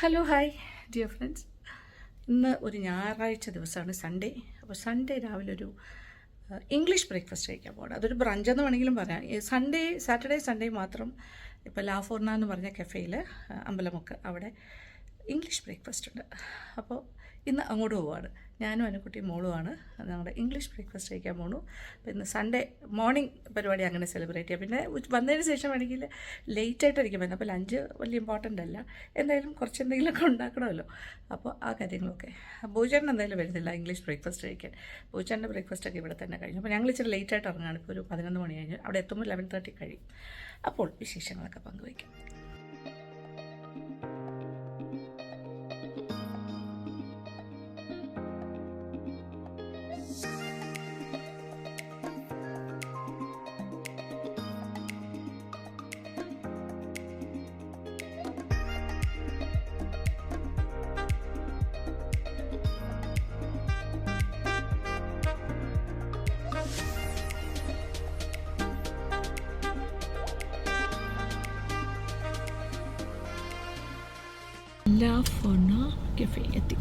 Hello hi dear friends. ഇന്ന് ഒരു ഞായറാഴ്ച ദിവസമാണ്, സൺഡേ. അപ്പോൾ സൺഡേ രാവിലെ ഒരു ഇംഗ്ലീഷ് ബ്രേക്ക്ഫാസ്റ്റ് കഴിക്കാൻ പോകണം. അതൊരു ബ്രഞ്ചെന്ന് വേണമെങ്കിലും പറയാം. സാറ്റർഡേ സൺഡേ മാത്രം ഇപ്പോൾ ലാഫോർണ എന്ന് പറഞ്ഞ കഫേയിൽ, അമ്പലമുക്ക്, അവിടെ ഇംഗ്ലീഷ് ബ്രേക്ക്ഫാസ്റ്റ് ഉണ്ട്. അപ്പോൾ ഇന്ന് അങ്ങോട്ട് പോവുകയാണ്. ഞാനും അനുക്കുട്ടിയും മോളുമാണ് ഞങ്ങളുടെ ഇംഗ്ലീഷ് ബ്രേക്ക്ഫാസ്റ്റ് കഴിക്കാൻ പോകണു. അപ്പോൾ ഇന്ന് സൺഡേ മോർണിംഗ് പരിപാടി അങ്ങനെ സെലിബ്രേറ്റ് ചെയ്യാം. പിന്നെ വന്നതിന് ശേഷം വേണമെങ്കിൽ ലേറ്റായിട്ടായിരിക്കും വരുന്നത്. അപ്പോൾ ലഞ്ച് വലിയ ഇമ്പോർട്ടൻ്റ് അല്ല, എന്തായാലും കുറച്ച് എന്തെങ്കിലുമൊക്കെ ഉണ്ടാക്കണമല്ലോ. അപ്പോൾ ആ കാര്യങ്ങളൊക്കെ. ഭൂചേട്ടൻ എന്തായാലും വരുന്നില്ല ഇംഗ്ലീഷ് ബ്രേക്ക്ഫാസ്റ്റ് കഴിക്കാൻ. ഭൂചേട്ടൻ്റെ ബ്രേക്ക്ഫാസ്റ്റൊക്കെ ഇവിടെ തന്നെ കഴിഞ്ഞു. അപ്പോൾ ഞങ്ങൾ ഇച്ചിരി ലേറ്റായിട്ട് ഇറങ്ങുകയാണ്. ഇപ്പോൾ ഒരു 11 മണി കഴിഞ്ഞ് അവിടെ എത്തുമ്പോൾ 11:30 കഴിയും. അപ്പോൾ വിശേഷങ്ങളൊക്കെ പങ്കുവയ്ക്കാം. ലാഫോർണ കഫേ എത്തി.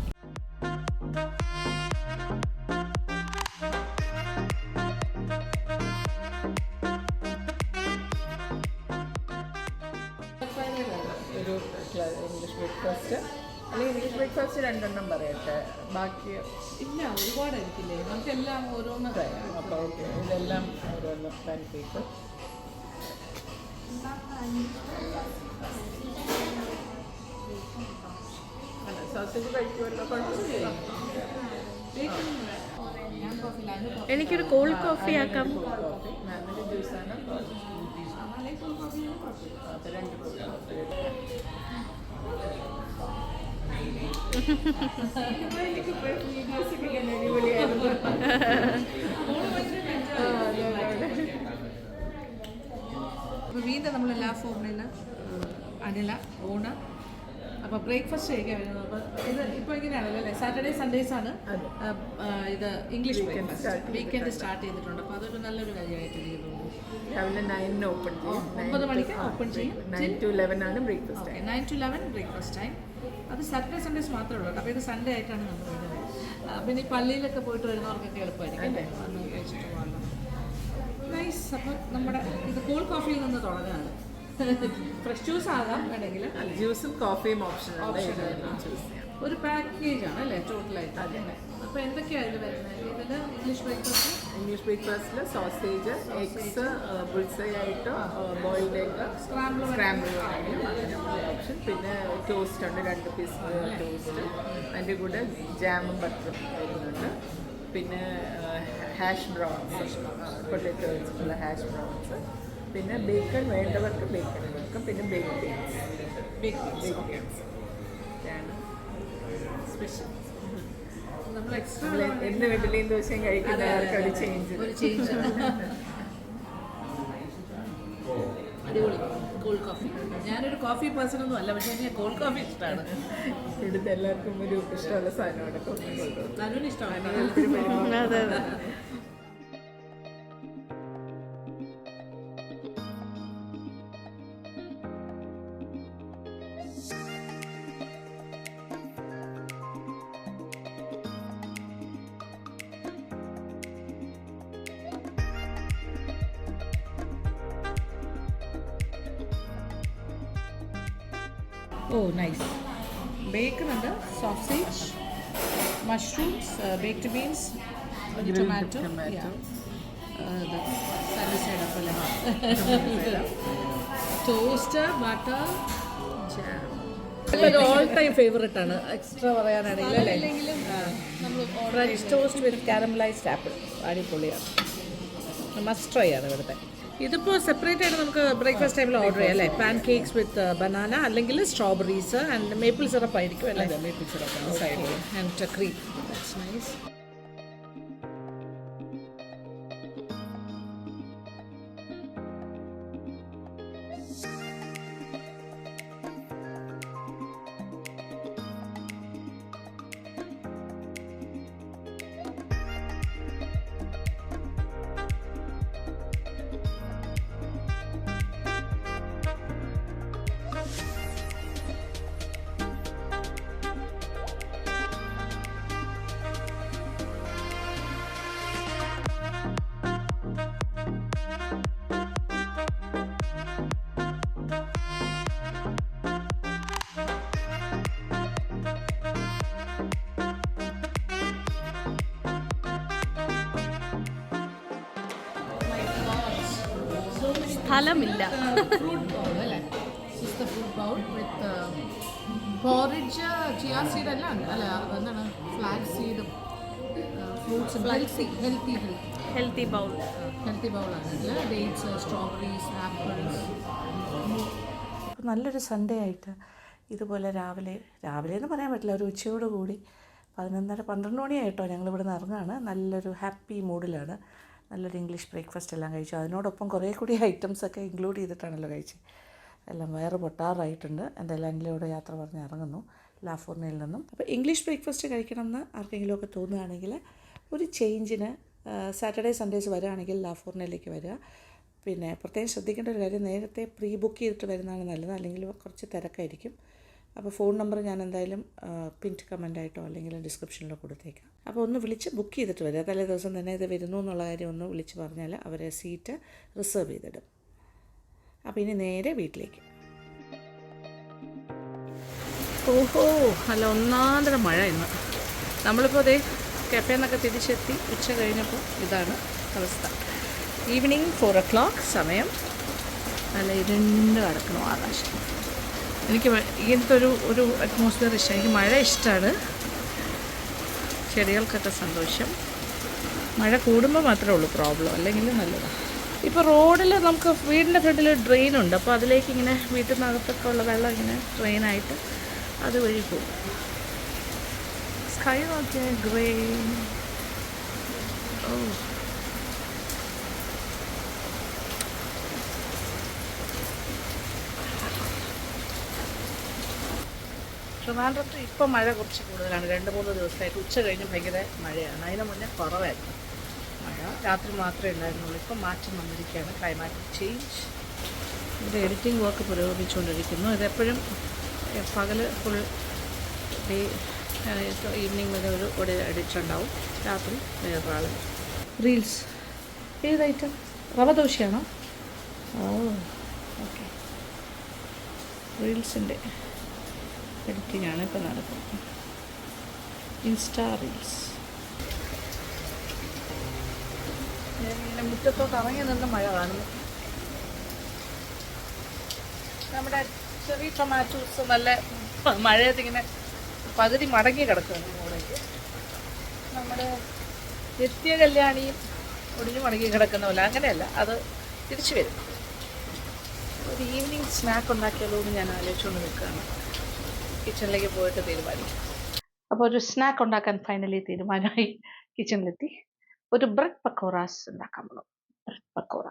ഒരു ഇംഗ്ലീഷ് ബ്രേക്ക്ഫാസ്റ്റ് അല്ലെങ്കിൽ ഇംഗ്ലീഷ് ബ്രേക്ക്ഫാസ്റ്റ് 2 എണ്ണം പറയട്ടെ, ബാക്കി ഇല്ല, ഒരുപാടായിരിക്കില്ലേ, നമുക്കെല്ലാം ഓരോന്ന് പറയാം. അപ്പോൾ ഓക്കെ, ഇതെല്ലാം ഓരോന്ന് പാൻ കേക്ക്. സോസേജ് കഴിക്കുമല്ലോ, കുഴപ്പമില്ല. എനിക്കൊരു കോൾഡ് കോഫി ആക്കാം. കോഫി മാമിൻ്റെ ജ്യൂസാണ്. അപ്പോൾ 2 കോഫി. അപ്പോൾ വീണ്ടും നമ്മൾ ലാഫോർണയിൽ അനില ഊണ്. അപ്പോൾ ബ്രേക്ക്ഫാസ്റ്റ് കഴിക്കാൻ വരുന്നത്. അപ്പോൾ ഇത് ഇപ്പോൾ ഇങ്ങനെയാണല്ലോ അല്ലേ, സാറ്റർഡേ സൺഡേസാണ് ഇത് ഇംഗ്ലീഷ് ബ്രേക്ക്ഫാസ്റ്റ്. വീക്കെൻഡ് സ്റ്റാർട്ട് ചെയ്തിട്ടുണ്ട്. അപ്പോൾ അതൊരു നല്ലൊരു കാര്യമായിട്ട് എനിക്ക് തോന്നുന്നു. രാവിലെ 9 ഓപ്പൺ ചെയ്യും, 9 മണിക്ക് ഓപ്പൺ ചെയ്യും. 9 to 11 ആണ് ബ്രേക്ക്ഫാസ്റ്റ്. 9 to 11 breakfast time. അത് സാറ്റർഡേ സൺഡേസ് മാത്രമേ ഉള്ളൂ. അപ്പോൾ ഇത് സൺഡേ ആയിട്ടാണ് നമ്മൾ വരുന്നത്. പിന്നെ ഈ പള്ളിയിലൊക്കെ പോയിട്ട് വരുന്നവർക്കൊക്കെ എളുപ്പമായിരിക്കും അല്ലേ, വന്ന് കഴിച്ചിട്ട് പോകാൻ. നൈസ്. അപ്പോൾ നമ്മുടെ ഇത് കോൾഡ് കോഫിയിൽ നിന്ന് തുടങ്ങുകയാണ്. ഫ്രഷ് ജ്യൂസ് ആകാം വേണമെങ്കിൽ, ജ്യൂസും കോഫിയും ഓപ്ഷൻ. ഒരു പാക്കേജാണ് അല്ലേ ടോട്ടലായിട്ട്. അതെ. അപ്പോൾ എന്തൊക്കെയാണ് ഇതിൽ വരുന്നത്? ഇതിൽ ഇംഗ്ലീഷ് ബ്രേക്ക്ഫാസ്റ്റിൽ സോസേജ്, എഗ്സ്, ബുൾസൈ ആയിട്ട് ബോയിൽഡ് എഗ്, സ്ക്രാമ്പിൾ ഓപ്ഷൻ. പിന്നെ ടോസ്റ്റ് ഉണ്ട്, 2 പീസ് ടോസ്റ്റ്. അതിൻ്റെ കൂടെ ജാമും ബട്ടറും വരുന്നുണ്ട്. പിന്നെ ഹാഷ് ബ്രൗൺസ്, പൊട്ടറ്റോ വെച്ചിട്ടുള്ള ഹാഷ് ബ്രൗൺസ്. പിന്നെ ബേക്കൺ വേണ്ടവർക്ക് ബേക്കൺ വെക്കും. പിന്നെ ബേക്ക് ബീൻസ് ആണ് സ്പെഷ്യൽ. നമ്മൾ എക്സ്ട്രാ എന്ന് ഇഡ്ഡലിയും ദോശയും കഴിക്കുന്നവർക്ക് ഒരു ചേഞ്ച്. അടിപൊളി കോൾഡ് കോഫി. ഞാനൊരു കോഫി പേഴ്സൺ ഒന്നും അല്ല, പക്ഷേ എനിക്ക് കോൾഡ് കോഫി ഇഷ്ടമാണ്. ഇവിടുത്തെ എല്ലാവർക്കും ഒരു ഇഷ്ടമുള്ള സാധനമാണ് കോഫി. നല്ലൊരു ഇഷ്ടമാണ്. അതെ അതെ. ഓ നൈസ്. ബേക്കൺ ഉണ്ട്, sausage, mushrooms, baked beans, tomato, toast, butter, jam. All time favourite ആണ്. എക്സ്ട്രാ പറയാനാണെങ്കിൽ അല്ലേ, ഫ്രഞ്ച് ടോസ്റ്റ് വിത്ത് കാരമലൈസ്ഡ് ആപ്പിൾ. അടിപൊളിയാണ്, മസ്റ്റ് ട്രൈ ആണ് ഇവിടുത്തെ. ഇതിപ്പോൾ സെപ്പറേറ്റ് ആയിട്ട് നമുക്ക് ബ്രേക്ക്ഫാസ്റ്റ് ടൈമിൽ ഓർഡർ ചെയ്യാം അല്ലേ. പാൻ കേക്ക്സ് വിത്ത് ബനാന അല്ലെങ്കിൽ സ്ട്രോബെറീസ് ആൻഡ് മേപ്പിൾ സിറപ്പ് ആയിരിക്കും അല്ലേ. മേപ്പിൾ സിറപ്പ് സൈഡിൽ ആൻഡ് ക്രീം. That's nice. ഫലമില്ല. ഫ്രൂട്ട് ബൗൾ അല്ലേ? Fruit bowl with porridge, chia seed എല്ലാം ഉണ്ട് അല്ലേ? എന്താണ് ഫ്ലാക്സ് സീഡും ഫ്രൂട്ട്സ്, ഹെൽത്തി ബൗൾ. ഹെൽത്തി ബൗളാണ് ഇതിൽ. Dates, strawberries, apples. അപ്പോൾ നല്ലൊരു സൺഡേ ആയിട്ട് ഇതുപോലെ രാവിലെ എന്ന് പറയാൻ പറ്റില്ല, ഒരു ഉച്ചയോട് കൂടി 11:30-12 മണിയായിട്ടോ ഞങ്ങൾ ഇവിടെ നിന്ന് ഇറങ്ങുകയാണ്. നല്ലൊരു ഹാപ്പി മൂഡിലാണ്. നല്ലൊരു ഇംഗ്ലീഷ് ബ്രേക്ക്ഫാസ്റ്റ് എല്ലാം കഴിച്ചു. അതിനോടൊപ്പം കുറേ കൂടി ഐറ്റംസൊക്കെ ഇൻക്ലൂഡ് ചെയ്തിട്ടാണല്ലോ കഴിച്ചത്. എല്ലാം വയറ് പൊട്ടാറായിട്ടുണ്ട്. എന്തായാലും അനിലയോട് യാത്ര പറഞ്ഞ് ഇറങ്ങുന്നു ലാഫോർണയിൽ നിന്നും. അപ്പോൾ ഇംഗ്ലീഷ് ബ്രേക്ക്ഫാസ്റ്റ് കഴിക്കണമെന്ന് ആർക്കെങ്കിലുമൊക്കെ തോന്നുകയാണെങ്കിൽ ഒരു ചേഞ്ചിന് സാറ്റർഡേ സൺഡേസ് വരികയാണെങ്കിൽ ലാഫോർണയിലേക്ക് വരിക. പിന്നെ പ്രത്യേകം ശ്രദ്ധിക്കേണ്ട ഒരു കാര്യം, നേരത്തെ പ്രീ ബുക്ക് ചെയ്തിട്ട് വരുന്നതാണ് നല്ലത്, അല്ലെങ്കിൽ കുറച്ച് തിരക്കായിരിക്കും. അപ്പോൾ ഫോൺ നമ്പർ ഞാൻ എന്തായാലും പിൻറ്റ് കമൻ്റായിട്ടോ അല്ലെങ്കിൽ ഡിസ്ക്രിപ്ഷനിലോ കൊടുത്തേക്കാം. അപ്പോൾ ഒന്ന് വിളിച്ച് ബുക്ക് ചെയ്തിട്ട് വരിക. തലേ ദിവസം തന്നെ ഇത് വരുന്നു എന്നുള്ള കാര്യം ഒന്ന് വിളിച്ച് പറഞ്ഞാൽ അവരെ സീറ്റ് റിസർവ് ചെയ്തിടും. അപ്പോൾ ഇനി നേരെ വീട്ടിലേക്ക്. ഓഹോ, നല്ല ഒന്നാന്തര മഴ ഇന്ന്. നമ്മളിപ്പോൾ അതേ കഫേന്നൊക്കെ തിരിച്ചെത്തി. ഉച്ച കഴിഞ്ഞപ്പോൾ ഇതാണ് അവസ്ഥ. ഈവനിങ് 4 o'clock സമയം. നല്ല ഇരുണ്ട് കിടക്കണം ആകാശം. എനിക്ക് ഇങ്ങനത്തെ ഒരു അറ്റ്മോസ്ഫിയർ ഇഷ്ടം. എനിക്ക് മഴ ഇഷ്ടമാണ്. ചെടികൾക്കൊക്കെ സന്തോഷം. മഴ കൂടുമ്പോൾ മാത്രമേ ഉള്ളൂ പ്രോബ്ലം, അല്ലെങ്കിൽ നല്ലതാണ്. ഇപ്പോൾ റോഡിൽ നമുക്ക് വീടിൻ്റെ ഫ്രണ്ടിൽ ഡ്രെയിനുണ്ട്. അപ്പോൾ അതിലേക്ക് ഇങ്ങനെ വീട്ടിൽ നിന്നകത്തൊക്കെ ഉള്ള വെള്ളം ഇങ്ങനെ ഡ്രെയിനായിട്ട് അതുവഴി പോകും. സ്കൈ നോക്കിയ ഗ്രേ. ഓ, ട്രിവാൻഡ്രത്ത് ഇപ്പോൾ മഴ കുറച്ച് കൂടുതലാണ്. 2-3 ദിവസമായിട്ട് ഉച്ച കഴിഞ്ഞ് ഭയങ്കര മഴയാണ്. അതിന് മുന്നേ കുറവായിരുന്നു മഴ. രാത്രി മാത്രമേ ഉണ്ടായിരുന്നുള്ളൂ. ഇപ്പം മാറ്റം വന്നിരിക്കുകയാണ്. Climatic change. ഇവിടെ എഡിറ്റിംഗ് വർക്ക് പുരോഗമിച്ചുകൊണ്ടിരിക്കുന്നു. ഇതെപ്പോഴും പകൽ ഫുൾ ഡേ, ഈവനിങ് വരെ ഒരു എഡിറ്റർ ഉണ്ടാവും. രാത്രി വേറൊരാൾ. റീൽസ് ഏത് ഐറ്റം? റവ ദോശയാണോ? ഓ, ഓക്കെ. റീൽസിൻ്റെ എഡിറ്റിംഗ് ആണ് ഇപ്പോൾ നടക്കുന്നത്. Insta reels. ഞാനിങ്ങനെ മുറ്റത്തോട്ട് ഇറങ്ങി നിന്ന് മഴ കാണുന്നു. നമ്മുടെ ചെറിയ ടൊമാറ്റോസ് നല്ല മഴയത്തിങ്ങനെ പകുതി മടങ്ങി കിടക്കുന്നു ഇങ്ങോട്ടേക്ക്. നമ്മുടെ നിത്യ കല്യാണിയും ഒടിഞ്ഞു മടങ്ങി കിടക്കുന്ന പോലെ അങ്ങനെയല്ല, അത് തിരിച്ചു വരും. ഒരു ഈവനിങ് സ്നാക്ക് ഉണ്ടാക്കിയാലോ എന്ന് ഞാൻ ആലോചിച്ചുകൊണ്ട് നിൽക്കുകയാണ്. കിച്ചണിലേക്ക് പോയിട്ട് തീരുമാനിക്കും. അപ്പോൾ ഒരു സ്നാക്ക് ഉണ്ടാക്കാൻ ഫൈനലി തീരുമാനമായി. കിച്ചണിലെത്തി. ഒരു ബ്രെഡ് പക്കോറാസ് ഉണ്ടാക്കാൻ പോകും. ബ്രെഡ് പക്കോറ,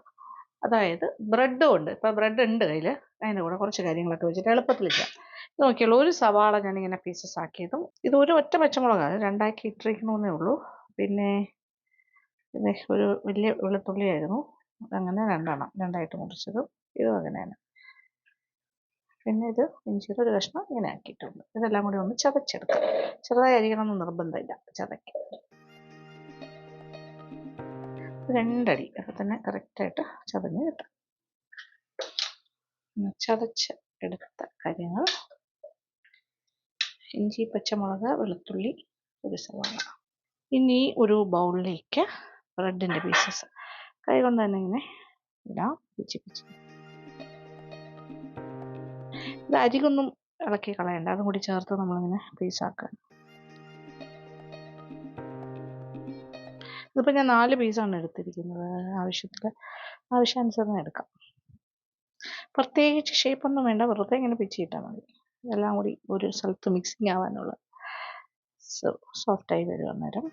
അതായത് ബ്രെഡും ഉണ്ട്. ഇപ്പോൾ ബ്രെഡ് ഉണ്ട് കയ്യിൽ. അതിൻ്റെ കൂടെ കുറച്ച് കാര്യങ്ങളൊക്കെ വെച്ചിട്ട് എളുപ്പത്തിൽ ചെയ്യാം. ഇത് നോക്കിയുള്ളൂ. ഒരു സവാള ഞാനിങ്ങനെ പീസസ് ആക്കിയതും, ഇത് ഒരു ഒറ്റ പച്ചമുളകാണ്, 2 ഇട്ടിരിക്കണമെന്നേ ഉള്ളൂ. പിന്നെ ഇത് ഒരു വലിയ വെളുത്തുള്ളിയായിരുന്നു, അങ്ങനെ 2 മുറിച്ചതും. ഇതും അങ്ങനെയാണ്. പിന്നെ ഇത് ഇഞ്ചിയുടെ ഒരു കഷ്ണം ഇങ്ങനെ ആക്കിയിട്ടുണ്ട്. ഇതെല്ലാം കൂടി ഒന്ന് ചതച്ചെടുക്കാം. ചെറുതായി അരിയണമെന്ന് നിർബന്ധമില്ല, ചതയ്ക്ക്. 2 അടി അപ്പോൾ തന്നെ കറക്റ്റായിട്ട് ചതഞ്ഞ് കിട്ടും. ചതച്ച് എടുത്ത കാര്യങ്ങൾ: ഇഞ്ചി, പച്ചമുളക്, വെളുത്തുള്ളി, ഒരു സവാള. ഇനി ഒരു ബൗളിലേക്ക് ബ്രെഡിൻ്റെ പീസസ് കൈ കൊണ്ട് തന്നെ ഇങ്ങനെ ഇടാം, പിച്ചി. ഇത് അരികൊന്നും ഇളക്കി കളയണ്ട, അതും കൂടി ചേർത്ത് നമ്മളിങ്ങനെ പീസാക്കുക. ഇതിപ്പോൾ ഞാൻ 4 പീസാണ് എടുത്തിരിക്കുന്നത്. ആവശ്യാനുസരണം എടുക്കാം. പ്രത്യേകിച്ച് ഷേപ്പൊന്നും വേണ്ട, വെറുതെ ഇങ്ങനെ പിച്ചിയിട്ടാൽ മതി. എല്ലാം കൂടി ഒരു സ്ഥലത്ത് മിക്സിങ് ആവാനുള്ള സോഫ്റ്റായി വരും അന്നേരം.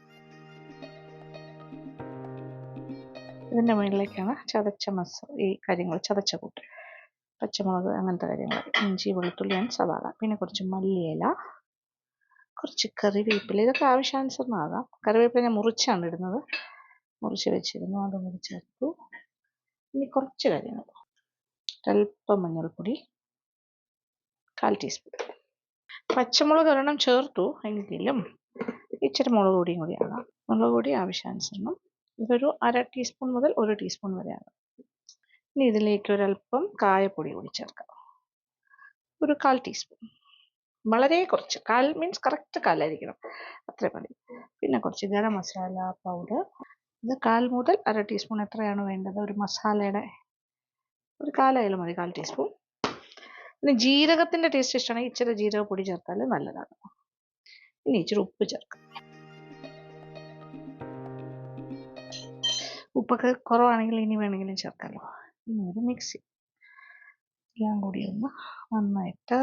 ഇതിൻ്റെ മുകളിലേക്കാണ് ചതച്ച ഈ കാര്യങ്ങൾ, ചതച്ച കൂട്ട്, പച്ചമുളക്, അങ്ങനത്തെ കാര്യങ്ങൾ, ഇഞ്ചി, വെളുത്തുള്ളി ആൻഡ് സവാള, പിന്നെ കുറച്ച് മല്ലിയില, കുറച്ച് കറിവേപ്പില. ഇതൊക്കെ ആവശ്യാനുസരണം ആകാം. കറിവേപ്പില ഞാൻ മുറിച്ചാണ് ഇടുന്നത്, മുറിച്ച് വെച്ചിരുന്നു, അതും കൂടി ചേർത്തു. ഇനി കുറച്ച് കാര്യങ്ങൾ: അല്പം മഞ്ഞൾപ്പൊടി, 1/4 ടീസ്പൂൺ. പച്ചമുളക് 1 ചേർത്തു, എങ്കിലും ഇച്ചിരി മുളക് പൊടിയും കൂടി ആകാം. മുളക് പൊടി ആവശ്യാനുസരണം. ഇതൊരു 1/2 ടീസ്പൂൺ മുതൽ 1 ടീസ്പൂൺ വരെ ആകാം. ഇനി ഇതിലേക്ക് ഒരല്പം കായപ്പൊടി കൂടി ചേർക്കാം, ഒരു 1/4 ടീസ്പൂൺ. വളരെ കുറച്ച്, 1/4 മീൻസ് കറക്റ്റ് 1/4 ആയിരിക്കണം, അത്രേ മതി. പിന്നെ കുറച്ച് ഗരം മസാല പൗഡർ. ഇത് 1/4 മുതൽ 1/2 ടീസ്പൂൺ എത്രയാണ് വേണ്ടത് ഒരു മസാലയുടെ ഒരു കാലയില മതി, 1/4 ടീസ്പൂൺ. പിന്നെ ജീരകത്തിൻ്റെ ടേസ്റ്റ് ഇഷ്ടമാണെങ്കിൽ ഇച്ചിരി ജീരകപ്പൊടി ചേർത്താൽ നല്ലതാണ്. ഇനി ഇച്ചിരി ഉപ്പ് ചേർക്കാം. ഉപ്പൊക്കെ കുറവാണെങ്കിൽ ഇനി വേണമെങ്കിലും ചേർക്കാമല്ലോ. ഇനി ഒരു മിക്സി എല്ലാം കൂടി ഒന്ന് നന്നായിട്ട്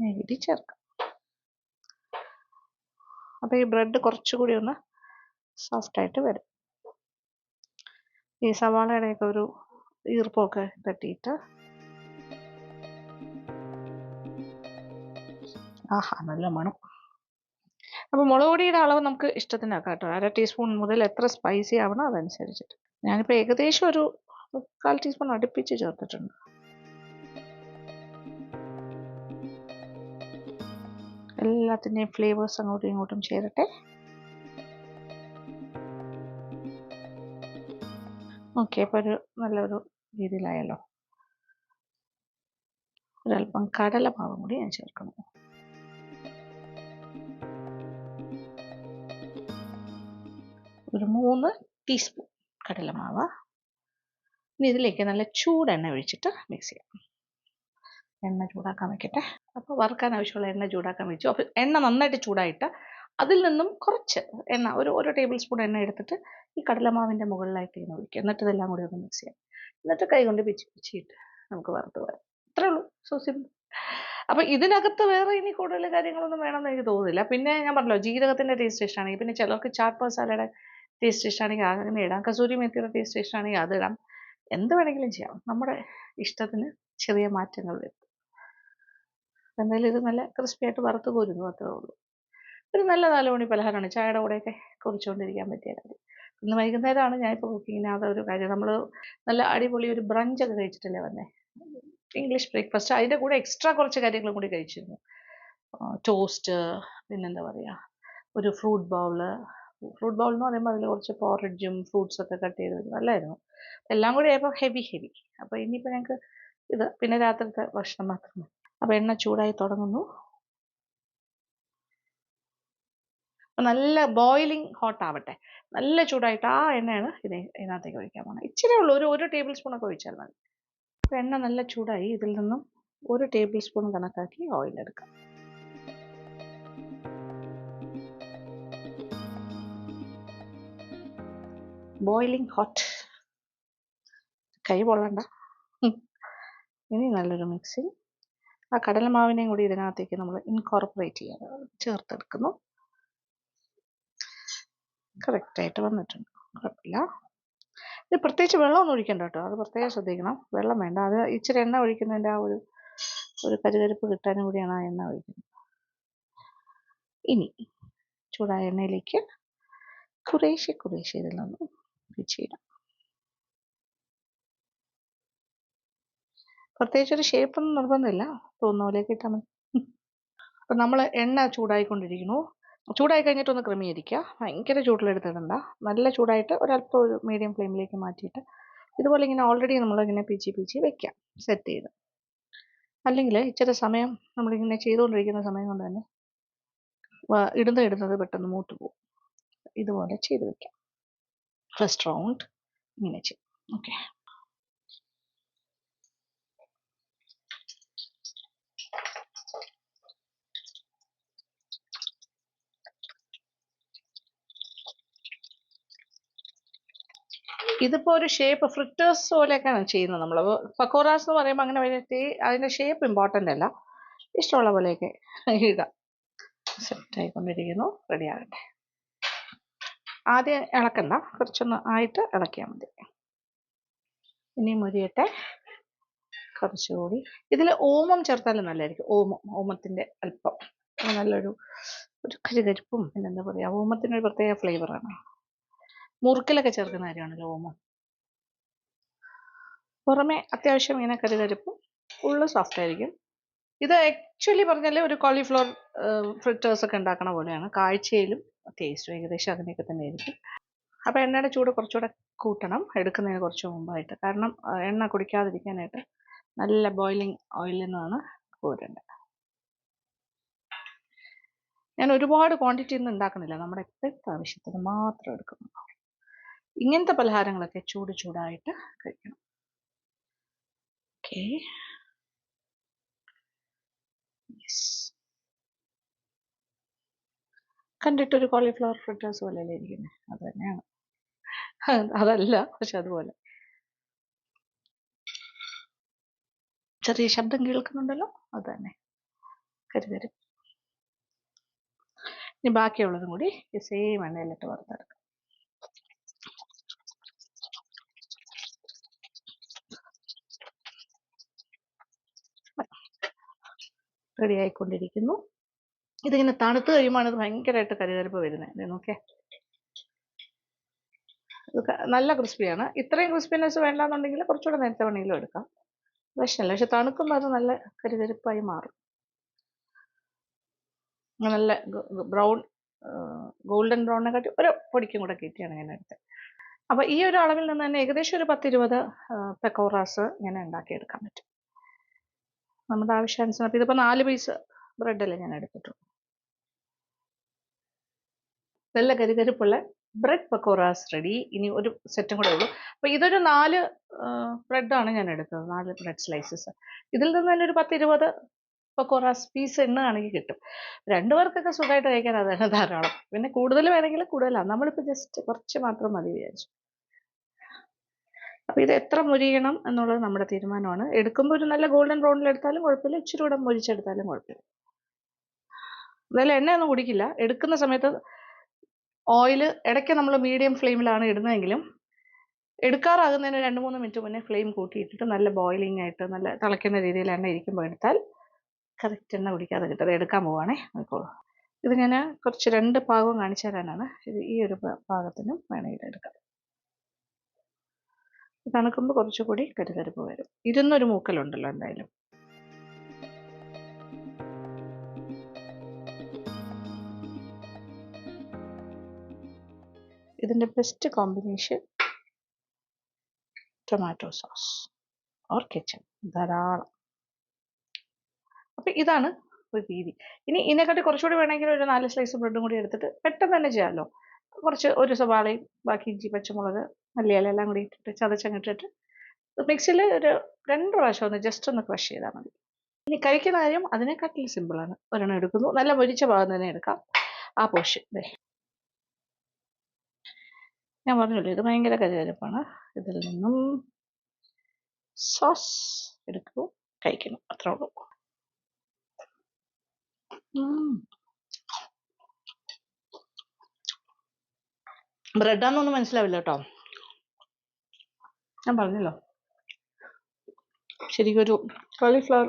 ഞെരടി ചേർക്കാം. അപ്പോൾ ഈ ബ്രെഡ് കുറച്ചുകൂടി ഒന്ന് സോഫ്റ്റായിട്ട് വരും. ഈ സവാളയുടെയൊക്കെ ഒരു ഈർപ്പമൊക്കെ തട്ടിയിട്ട് ആഹാ നല്ല മണം. അപ്പോൾ മുളക് പൊടിയുടെ അളവ് നമുക്ക് ഇഷ്ടത്തിനാക്കാം കേട്ടോ. 1/2 ടീസ്പൂൺ മുതൽ എത്ര സ്പൈസി ആവണോ അതനുസരിച്ചിട്ട്. ഞാനിപ്പോൾ ഏകദേശം ഒരു 1/4 ടീസ്പൂൺ അടുപ്പിച്ച് ചേർത്തിട്ടുണ്ട്. എല്ലാത്തിൻ്റെയും ഫ്ലേവേഴ്സ് അങ്ങോട്ടും ഇങ്ങോട്ടും ചേരട്ടെ. ഓക്കെ, അപ്പോൾ ഒരു നല്ലൊരു രീതിയിലായല്ലോ. ഒരല്പം കടലമാവും കൂടി ഞാൻ ചേർക്കണം. ഒരു 3 ടീസ്പൂൺ കടലമാവ്. ഇനി ഇതിലേക്ക് നല്ല ചൂടെണ്ണ ഒഴിച്ചിട്ട് മിക്സ് ചെയ്യാം. എണ്ണ ചൂടാക്കാൻ വെക്കട്ടെ. അപ്പോൾ വറുക്കാൻ ആവശ്യമുള്ള എണ്ണ ചൂടാക്കാൻ വെച്ചു. അപ്പോൾ എണ്ണ നന്നായിട്ട് ചൂടായിട്ട് അതിൽ നിന്നും കുറച്ച് എണ്ണ, ഒരു ടേബിൾ സ്പൂൺ എണ്ണ എടുത്തിട്ട് ഈ കടലമാവിൻ്റെ മുകളിലായിട്ട് ഇങ്ങനെ ഒഴിക്കുക. എന്നിട്ട് ഇതെല്ലാം കൂടി ഒന്ന് മിക്സ് ചെയ്യാം. എന്നിട്ട് കൈ കൊണ്ട് പിച്ചിട്ട് നമുക്ക് വറുത്ത് വരാം. അത്രേ ഉള്ളൂ. So simple. അപ്പോൾ ഇതിനകത്ത് വേറെ ഇനി കൂടുതൽ കാര്യങ്ങളൊന്നും വേണമെന്ന് എനിക്ക് തോന്നുന്നില്ല. പിന്നെ ഞാൻ പറഞ്ഞല്ലോ, ജീരകത്തിൻ്റെ ടേസ്റ്റ് ഇഷ്ടമാണെങ്കിൽ, പിന്നെ ചിലർക്ക് ചാറ്റ് മസാലയുടെ ടേസ്റ്റ് ഇഷ്ടമാണെങ്കിൽ അങ്ങനെ ഇടാം. കസൂരി മേത്തിയുടെ ടേസ്റ്റ് ഇഷ്ടമാണെങ്കിൽ അത് ഇടാം. എന്ത് വേണമെങ്കിലും ചെയ്യാം. നമ്മുടെ ഇഷ്ടത്തിന് ചെറിയ മാറ്റങ്ങൾ വരും. എന്തായാലും ഇത് നല്ല ക്രിസ്പി ആയിട്ട് വറുത്ത് കോരുന്നു, അത്രേ ഉള്ളൂ. ഒരു നല്ല 4 മണി പലഹാരമാണ്. ചായയുടെ കൂടെയൊക്കെ കുറിച്ചുകൊണ്ടിരിക്കാൻ പറ്റിയ കാര്യം. ഇന്ന് വൈകുന്നേരമാണ് ഞാനിപ്പോൾ കുക്കിങ്ങിനകത്ത് ഒരു കാര്യം. നമ്മൾ നല്ല അടിപൊളി ഒരു ബ്രഞ്ചൊക്കെ കഴിച്ചിട്ടല്ലേ വന്നേ, ഇംഗ്ലീഷ് ബ്രേക്ക്ഫാസ്റ്റ്. അതിൻ്റെ കൂടെ എക്സ്ട്രാ കുറച്ച് കാര്യങ്ങളും കൂടി കഴിച്ചിരുന്നു. ടോസ്റ്റ്, പിന്നെന്താ പറയുക, ഒരു ഫ്രൂട്ട് ബൗൾ എന്ന് പറയുമ്പോൾ അതിൽ കുറച്ച് പോറിഡ്ജും ഫ്രൂട്ട്സൊക്കെ കട്ട് ചെയ്ത് വരും. നല്ലതായിരുന്നു. എല്ലാം കൂടി ആയപ്പോൾ ഹെവി. അപ്പോൾ ഇനിയിപ്പോൾ ഞങ്ങൾക്ക് ഇത് പിന്നെ രാത്രിത്തെ ഭക്ഷണം മാത്രം. അപ്പോൾ എണ്ണ ചൂടായി തുടങ്ങുന്നു. നല്ല ബോയിലിംഗ് ഹോട്ട് ആവട്ടെ. നല്ല ചൂടായിട്ട് ആ എണ്ണയാണ് ഇതിനകത്തേക്ക് ഒഴിക്കാൻ പോകുന്നത്. ഇച്ചിരി ഉള്ളൂ, ഒരു ടേബിൾ സ്പൂണൊക്കെ ഒഴിച്ചാൽ മതി. അപ്പോൾ എണ്ണ നല്ല ചൂടായി. ഇതിൽ നിന്നും 1 ടേബിൾ സ്പൂൺ കണക്കാക്കി ഓയിൽ എടുക്കാം. Boiling hot. കൈ പൊള്ളണ്ട. ഇനി നല്ലൊരു മിക്സിങ്. ആ കടലമാവിനെയും കൂടി ഇതിനകത്തേക്ക് നമ്മൾ ഇൻകോർപ്പറേറ്റ് ചെയ്യാൻ ചേർത്തെടുക്കുന്നു. കറക്റ്റായിട്ട് വന്നിട്ടുണ്ട്, കുഴപ്പമില്ല. ഇത് പ്രത്യേകിച്ച് വെള്ളമൊന്നും ഒഴിക്കണ്ട കേട്ടോ, അത് പ്രത്യേകം ശ്രദ്ധിക്കണം. വെള്ളം വേണ്ട. അത് ഇച്ചിരി എണ്ണ ഒഴിക്കുന്നതിൻ്റെ ആ ഒരു കരുകരുപ്പ് കിട്ടാനും കൂടിയാണ് ആ എണ്ണ ഒഴിക്കുന്നത്. ഇനി ചൂടായ എണ്ണയിലേക്ക് കുറേശ്ശെ ഇതിൽ നിന്ന് പിച്ചിടാം. പ്രത്യേകിച്ചൊരു ഷേപ്പൊന്നും നിർബന്ധമില്ല, തോന്നുന്ന പോലെയൊക്കെ ഇട്ടാൽ മതി. അപ്പം നമ്മൾ എണ്ണ ചൂടായിക്കൊണ്ടിരിക്കുന്നു. ചൂടായി കഴിഞ്ഞിട്ടൊന്ന് ക്രമീകരിക്കുക. ഭയങ്കര ചൂടിലെടുത്തിടണ്ട. നല്ല ചൂടായിട്ട് ഒരല്പം ഒരു മീഡിയം ഫ്ലെയിമിലേക്ക് മാറ്റിയിട്ട് ഇതുപോലെ ഇങ്ങനെ ഓൾറെഡി നമ്മളിങ്ങനെ പിച്ചി വെക്കാം, സെറ്റ് ചെയ്ത്. അല്ലെങ്കിൽ ഇച്ചിരി സമയം നമ്മളിങ്ങനെ ചെയ്തുകൊണ്ടിരിക്കുന്ന സമയം കൊണ്ട് തന്നെ ഇടുന്നത് പെട്ടെന്ന് മൂത്ത് പോകും. ഇതുപോലെ ചെയ്ത് വെക്കാം. ഫസ്റ്റ് റൗണ്ട് ഇങ്ങനെ ചെയ്യും. ഓക്കെ. ഇതിപ്പോൾ ഒരു ഷേപ്പ് ഫ്രിറ്റേഴ്സ് പോലെയൊക്കെയാണ് ചെയ്യുന്നത് നമ്മൾ. പക്കോറാസ് എന്ന് പറയുമ്പോൾ അങ്ങനെ വരട്ടി അതിൻ്റെ ഷേപ്പ് ഇമ്പോർട്ടൻ്റ് അല്ല, ഇഷ്ടമുള്ള പോലെയൊക്കെ ഇടാം. സെറ്റായിക്കൊണ്ടിരിക്കുന്നു. റെഡി ആകട്ടെ. ആദ്യം ഇളക്കണ്ട, കുറച്ചൊന്ന് ആയിട്ട് ഇളക്കിയാൽ മതി. ഇനി മുരിയട്ടെ കുറച്ചുകൂടി. ഇതിൽ ഓമം ചേർത്താലും നല്ലതായിരിക്കും. ഓമത്തിൻ്റെ അല്പം നല്ലൊരു കരുകരിപ്പും, പിന്നെന്താ പറയുക, ഓമത്തിനൊരു പ്രത്യേക ഫ്ലേവറാണ്. മുറുക്കിലൊക്കെ ചേർക്കുന്ന കാര്യമാണല്ലോ ഓമം. പുറമെ അത്യാവശ്യം ഇങ്ങനെ കരുകരിപ്പും, ഉള്ളു സോഫ്റ്റ് ആയിരിക്കും. ഇത് ആക്ച്വലി പറഞ്ഞാൽ ഒരു കോളിഫ്ലവർ ഫ്രിറ്റേഴ്സ് ഒക്കെ ഉണ്ടാക്കണ പോലെയാണ്. കാഴ്ചയിലും ടേസ്റ്റും ഏകദേശം അതിനെയൊക്കെ തന്നെ ആയിരിക്കും. അപ്പോൾ എണ്ണയുടെ ചൂട് കുറച്ചുകൂടെ കൂട്ടണം എടുക്കുന്നതിന് കുറച്ച് മുമ്പായിട്ട്. കാരണം എണ്ണ കുടിക്കാതിരിക്കാനായിട്ട് നല്ല ബോയിലിംഗ് ഓയിലിൽ നിന്നാണ് കോരേണ്ടത്. ഞാൻ ഒരുപാട് ക്വാണ്ടിറ്റി ഒന്നും ഉണ്ടാക്കുന്നില്ല, നമ്മുടെ ഇപ്പോഴത്തെ ആവശ്യത്തിന് മാത്രം എടുക്കുന്നു. ഇങ്ങനത്തെ പലഹാരങ്ങളൊക്കെ ചൂടായിട്ട് കഴിക്കണം. ഓക്കെ, കണ്ടിട്ടൊരു കോളിഫ്ലവർ ഫ്രിറ്റേഴ്സ് പോലെയല്ലേ ഇരിക്കുന്നത്? അത് തന്നെയാണ്. അതല്ല, പക്ഷെ അതുപോലെ. ചെറിയ ശബ്ദം കേൾക്കുന്നുണ്ടല്ലോ, അത് തന്നെ കരുതരും. ഇനി ബാക്കിയുള്ളതും കൂടി ഈ സെയിം എണ്ണയിലിട്ട് വറുത്തെടുക്കാം. റെഡി ആയിക്കൊണ്ടിരിക്കുന്നു. ഇതിങ്ങനെ തണുത്ത് കഴിയുമ്പോൾ ഇത് ഭയങ്കരമായിട്ട് കരുകരുപ്പ് വരുന്നത്. ഇത് നോക്കേ, നല്ല ക്രിസ്പിയാണ്. ഇത്രയും ക്രിസ്പിനെസ് വേണ്ടാന്നുണ്ടെങ്കിൽ കുറച്ചുകൂടെ നേരത്തെ വേണമെങ്കിലും എടുക്കാം, പ്രശ്നമില്ല. പക്ഷെ തണുക്കുമ്പോൾ അത് നല്ല കരുകരുപ്പായി മാറും. നല്ല ബ്രൗൺ, ഗോൾഡൻ ബ്രൗണിനെക്കാട്ടി ഒരു പൊടിക്കും കൂടെ കിട്ടിയാണ് ഞാൻ എടുത്തത്. അപ്പോൾ ഈ ഒരു അളവിൽ നിന്ന് തന്നെ ഏകദേശം ഒരു 10-20 പെക്കോറാസ് ഇങ്ങനെ ഉണ്ടാക്കിയെടുക്കാൻ പറ്റും നമ്മുടെ ആവശ്യാനുസരണം. അപ്പോൾ ഇതിപ്പോൾ 4 പീസ് ബ്രെഡല്ലേ ഞാൻ എടുത്തിട്ടുള്ളൂ. നല്ല കരുകരുപ്പുള്ള ബ്രെഡ് പക്കോറാസ് റെഡി. ഇനി ഒരു സെറ്റും കൂടെ ഉള്ളൂ. അപ്പോൾ ഇതൊരു 4 ബ്രെഡാണ് ഞാൻ എടുത്തത്, 4 ബ്രെഡ് സ്ലൈസസ്. ഇതിൽ നിന്ന് തന്നെ ഒരു 10-20 പക്കോറാസ് പീസ് എണ്ണാണെങ്കിൽ കിട്ടും. 2 പേർക്കൊക്കെ സുഖമായിട്ട് കഴിക്കാൻ അത് തന്നെ ധാരാളം. പിന്നെ കൂടുതൽ വേണമെങ്കിൽ കൂടുതലാണ്, നമ്മളിപ്പോൾ ജസ്റ്റ് കുറച്ച് മാത്രം മതി വിചാരിച്ചു. അപ്പോൾ ഇത് എത്ര മുരിയണം എന്നുള്ളത് നമ്മുടെ തീരുമാനമാണ്. എടുക്കുമ്പോൾ ഒരു നല്ല ഗോൾഡൻ ബ്രൗണിൽ എടുത്താലും കുഴപ്പമില്ല, ഇച്ചിരി കൂടെ മുരിച്ചെടുത്താലും കുഴപ്പമില്ല. എന്തായാലും എണ്ണയൊന്നും കുടിക്കില്ല. എടുക്കുന്ന സമയത്ത് ഓയിൽ ഇടയ്ക്ക് നമ്മൾ മീഡിയം ഫ്ലെയിമിലാണ് ഇടുന്നതെങ്കിലും എടുക്കാറാകുന്നതിന് 2-3 മിനിറ്റ് മുന്നേ ഫ്ലെയിം കൂട്ടിയിട്ടിട്ട് നല്ല ബോയിലിംഗ് ആയിട്ട് നല്ല തിളയ്ക്കുന്ന രീതിയിൽ എണ്ണ ഇരിക്കുമ്പോൾ എടുത്താൽ കറക്റ്റ് എണ്ണ കുടിക്കാതെ കിട്ടും. അത് എടുക്കാൻ പോവുകയാണേ, നോക്കോളൂ. ഇത് ഞാൻ കുറച്ച് 2 പാകവും കാണിച്ചു തരാനാണ്. ഇത് ഈ ഒരു പാകത്തിനും വേണമെങ്കിൽ എടുക്കാം. തണുക്കുമ്പോൾ കുറച്ചുകൂടി കരുകരുപ്പ് വരും. ഇരുന്നൊരു മൂക്കലുണ്ടല്ലോ എന്തായാലും. ഇതിൻ്റെ best combination tomato sauce or ketchup, ധാരാളം. അപ്പം ഇതാണ് ഒരു രീതി. ഇനി ഇതിനെക്കാട്ടി കുറച്ചുകൂടി വേണമെങ്കിൽ ഒരു 4 സ്ലൈസ് ബ്രെഡും കൂടി എടുത്തിട്ട് പെട്ടെന്ന് തന്നെ ചെയ്യാമല്ലോ. കുറച്ച് ഒരു സവാളയും ബാക്കി ഇഞ്ചി, പച്ചമുളക്, മല്ലിയില എല്ലാം കൂടി ഇട്ടിട്ട് ചതച്ചങ്ങിട്ടിട്ട് മിക്സിയിൽ ഒരു 2 പ്രാവശ്യം ഒന്ന് ജസ്റ്റ് ഒന്ന് ക്രഷ് ചെയ്താൽ മതി. ഇനി കഴിക്കുന്ന കാര്യം അതിനെക്കാട്ടിലും സിമ്പിളാണ്. ഒരെണ്ണം എടുക്കുന്നു, നല്ല മൊരിച്ച ഭാഗം തന്നെ എടുക്കാം. ആ പോർഷൻ ഞാൻ പറഞ്ഞല്ലോ, ഇത് ഭയങ്കര കരുകരുപ്പാണ്. ഇതിൽ നിന്നും സോസ് എടുക്കൂ, കഴിക്കണം, അത്രേ ഉള്ളൂ. ബ്രെഡാന്നൊന്നും മനസ്സിലാവില്ല കേട്ടോ, ഞാൻ പറഞ്ഞല്ലോ. ശരിക്കും ഒരു കോളിഫ്ലവർ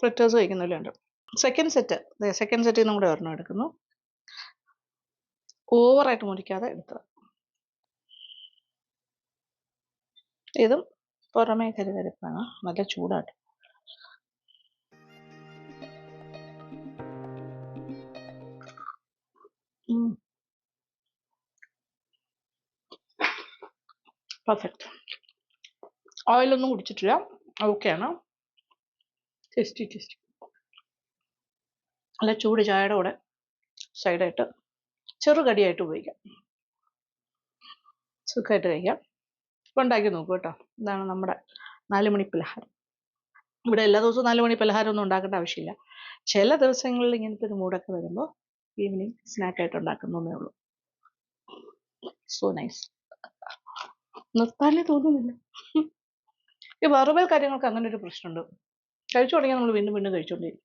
ഫ്രിറ്റേഴ്സ് കഴിക്കുന്നില്ലുണ്ട്. സെക്കൻഡ് സെറ്റിൽ നിന്നും കൂടെ ഒരെണ്ണം എടുക്കുന്നു. ഓവറായിട്ട് മുറിക്കാതെ എടുത്തത്. ഇതും പുറമേ കരുകരുപ്പാണ്, നല്ല ചൂടാണ്. പെർഫെക്റ്റ്. ഓയിലൊന്നും കുടിച്ചിട്ടില്ല, ഓക്കെയാണ്. ടേസ്റ്റി. നല്ല ചൂട് ചായയുടെ കൂടെ സൈഡായിട്ട് ചെറുകടിയായിട്ട് ഉപയോഗിക്കാം, സുഖമായിട്ട് കഴിക്കാം. ഇപ്പം ഉണ്ടാക്കി നോക്കൂ കേട്ടോ. ഇതാണ് നമ്മുടെ 4 മണി പലഹാരം. ഇവിടെ എല്ലാ ദിവസവും 4 മണി പലഹാരം ഒന്നും ഉണ്ടാക്കേണ്ട ആവശ്യമില്ല. ചില ദിവസങ്ങളിൽ ഇങ്ങനത്തെ ഒരു മൂടൊക്കെ വരുമ്പോൾ ഈവനിങ് സ്നാക്കായിട്ട് ഉണ്ടാക്കുന്നേ ഉള്ളൂ. So nice. നിർത്താനേ തോന്നുന്നില്ല. ഈ വെറുതെ കാര്യങ്ങൾക്ക് അങ്ങനെ ഒരു പ്രശ്നമുണ്ട്. കഴിച്ചു തുടങ്ങിയാൽ നമ്മൾ വീണ്ടും കഴിച്ചുകൊണ്ടിരിക്കും.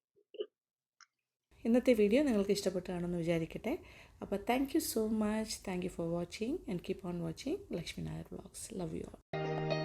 ഇന്നത്തെ വീഡിയോ നിങ്ങൾക്ക് ഇഷ്ടപ്പെട്ടാണെന്ന് വിചാരിക്കട്ടെ. അപ്പോൾ thank you so much. Thank you for watching and keep on watching Lakshmi Nair vlogs. Love you all.